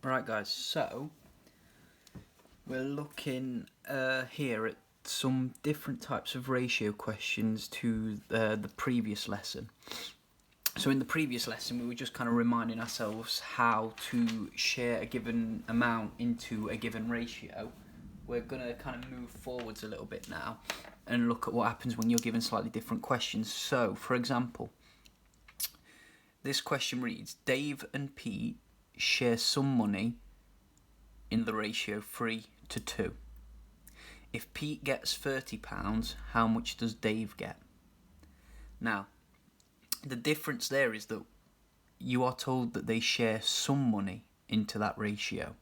Right guys, so we're looking here at some different types of ratio questions to the previous lesson. So in the previous lesson we were just kind of reminding ourselves how to share a given amount into a given ratio. We're going to kind of move forwards a little bit now and look at what happens when you're given slightly different questions. So for example, this question reads, Dave and Pete share some money in the ratio 3:2. If Pete gets £30, how much does Dave get? Now, the difference there is that you are told that they share some money into that ratio.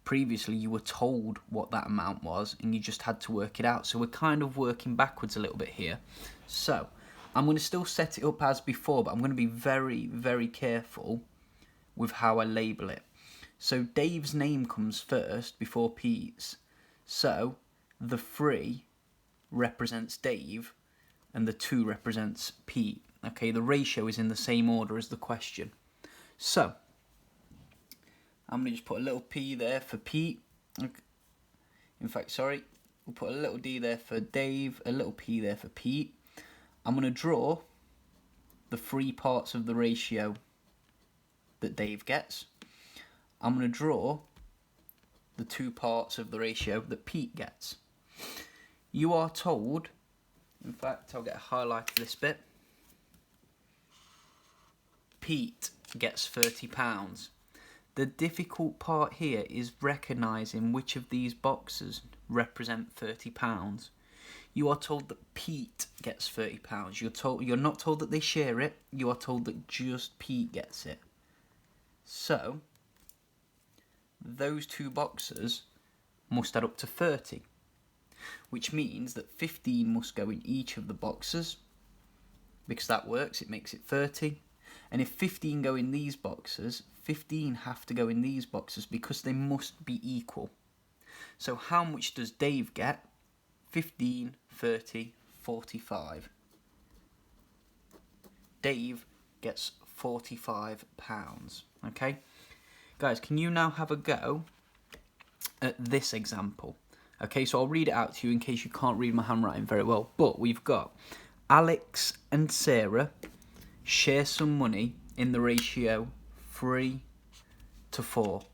Previously, you were told what that amount was and you just had to work it out. So we're kind of working backwards a little bit here. So I'm going to still set it up as before, but I'm going to be very, very careful with how I label it. So Dave's name comes first before Pete's. So the 3 represents Dave and the 2 represents Pete. Okay, the ratio is in the same order as the question. So I'm going to just put a little P there for Pete. In fact, sorry, we'll put a little D there for Dave, a little P there for Pete. I'm going to draw the 3 parts of the ratio that Dave gets. I'm going to draw the 2 parts of the ratio that Pete gets. You are told, in fact, I'll get a highlight of this bit. Pete gets £30. The difficult part here is recognising which of these boxes represent £30. You are told that Pete gets £30. You're not told that they share it. You are told that just Pete gets it. So those 2 boxes must add up to 30, which means that 15 must go in each of the boxes, because that works, it makes it 30. And if 15 go in these boxes, 15 have to go in these boxes because they must be equal. So how much does Dave get? 15, 30, 45. Dave gets £45. Okay? Guys, can you now have a go at this example? Okay, so I'll read it out to you in case you can't read my handwriting very well. But we've got Alex and Sarah share some money in the ratio 3:4.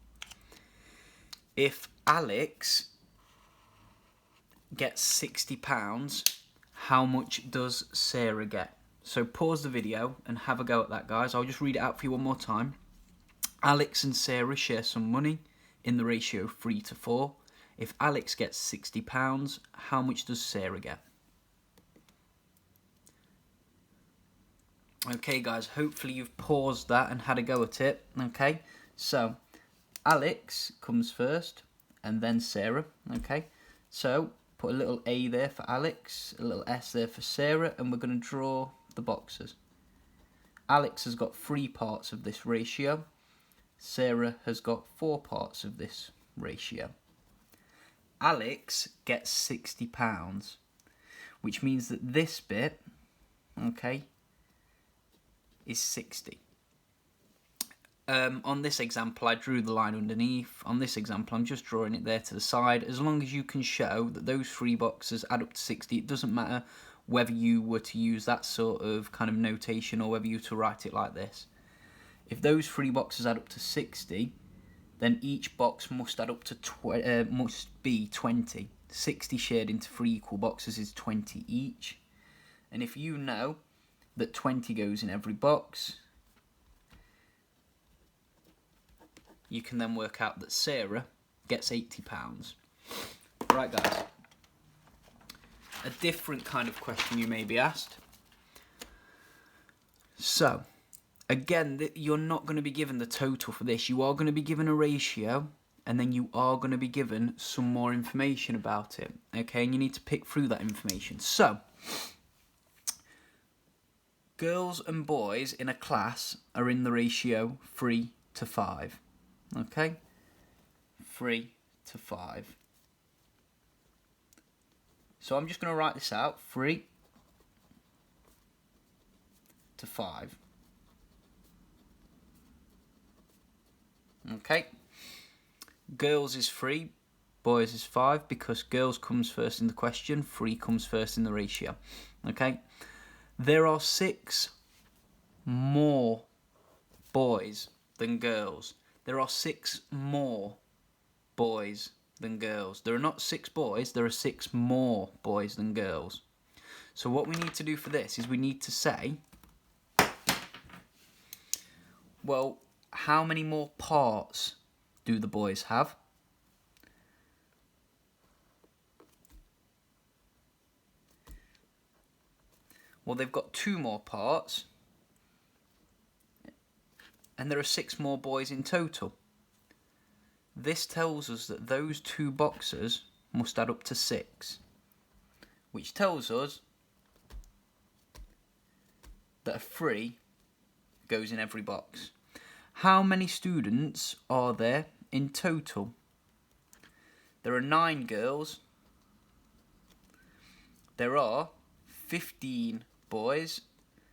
If Alex gets £60, how much does Sarah get? So pause the video and have a go at that, guys. I'll just read it out for you one more time. Alex and Sarah share some money in the ratio 3:4. If Alex gets £60, how much does Sarah get? Okay, guys, hopefully you've paused that and had a go at it. Okay, so Alex comes first and then Sarah. Okay, so put a little A there for Alex, a little S there for Sarah, and we're going to draw the boxes. Alex has got 3 parts of this ratio. Sarah has got 4 parts of this ratio. Alex gets £60, which means that this bit, okay, is 60. On this example, I drew the line underneath. On this example, I'm just drawing it there to the side. As long as you can show that those 3 boxes add up to 60, it doesn't matter whether you were to use that sort of kind of notation or whether you were to write it like this. If those 3 boxes add up to 60, then each box must add up to must be 20. 60 shared into 3 equal boxes is 20 each. And if you know that 20 goes in every box, you can then work out that Sarah gets £80. Right, guys. A different kind of question you may be asked. So, again, you're not going to be given the total for this. You are going to be given a ratio, and then you are going to be given some more information about it. Okay, and you need to pick through that information. So, girls and boys in a class are in the ratio 3:5. Okay? 3:5. So I'm just going to write this out. 3:5. Okay? Girls is 3, boys is 5, because girls comes first in the question, 3 comes first in the ratio. Okay? There are 6 more boys than girls. There are 6 more boys than girls. There are not 6 boys, there are 6 more boys than girls. So what we need to do for this is we need to say, well, how many more parts do the boys have? Well, they've got 2 more parts, and there are 6 more boys in total. This tells us that those 2 boxes must add up to 6, which tells us that a 3 goes in every box. How many students are there in total? There are 9 girls. There are 15 boys.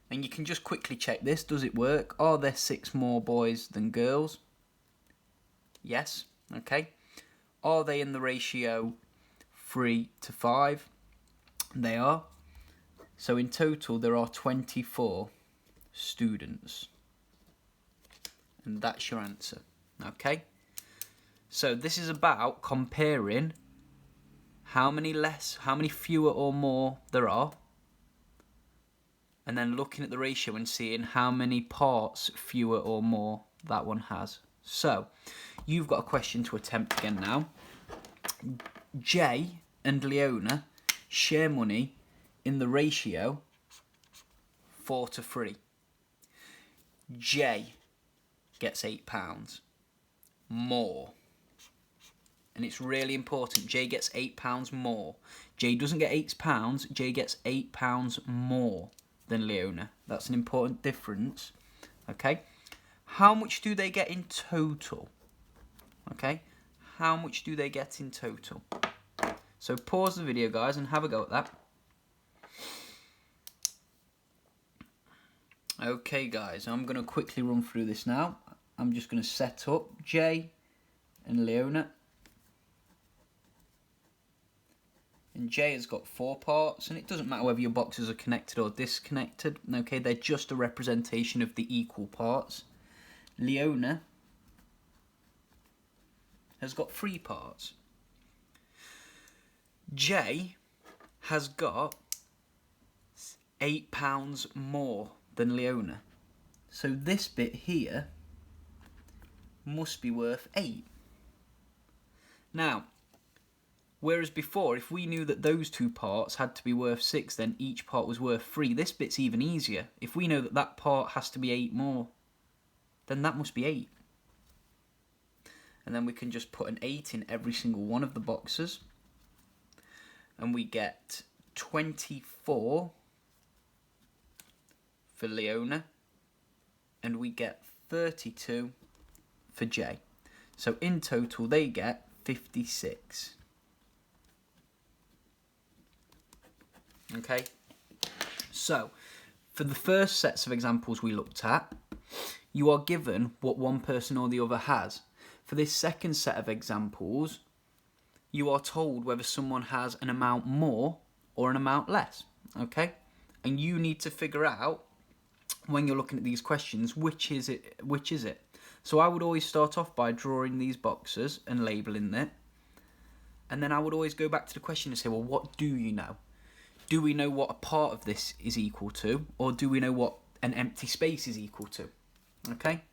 And you can just quickly check this. Does it work? Are there 6 more boys than girls? Yes. Okay. Are they in the ratio 3 to 5? They are. So in total there are 24 students. And that's your answer. Okay? So this is about comparing how many fewer or more there are, and then looking at the ratio and seeing how many parts fewer or more that one has. So, you've got a question to attempt again now. Jay and Leona share money in the ratio 4 to 3. Jay gets £8 more. And it's really important. Jay gets £8 more. Jay doesn't get £8. Jay gets £8 more than Leona. That's an important difference. Okay? How much do they get in total? Okay? How much do they get in total? So pause the video, guys, and have a go at that. Okay, guys, I'm going to quickly run through this now. I'm just going to set up Jay and Leona. And Jay has got 4 parts, and it doesn't matter whether your boxes are connected or disconnected. Okay, they're just a representation of the equal parts. Leona has got 3 parts. Jay has got £8 more than Leona. So this bit here must be worth 8. Now, whereas before, if we knew that those 2 parts had to be worth 6, then each part was worth 3, this bit's even easier. If we know that that part has to be 8 more, then that must be 8. And then we can just put an 8 in every single one of the boxes. And we get 24 for Leona. And we get 32 for Jay. So in total, they get 56. Okay, so for the first sets of examples we looked at, you are given what one person or the other has. For this second set of examples, you are told whether someone has an amount more or an amount less. Okay, and you need to figure out when you're looking at these questions which is it. So I would always start off by drawing these boxes and labelling it, and then I would always go back to the question and say, well, what do you know? Do we know what a part of this is equal to, or do we know what an empty space is equal to? Okay?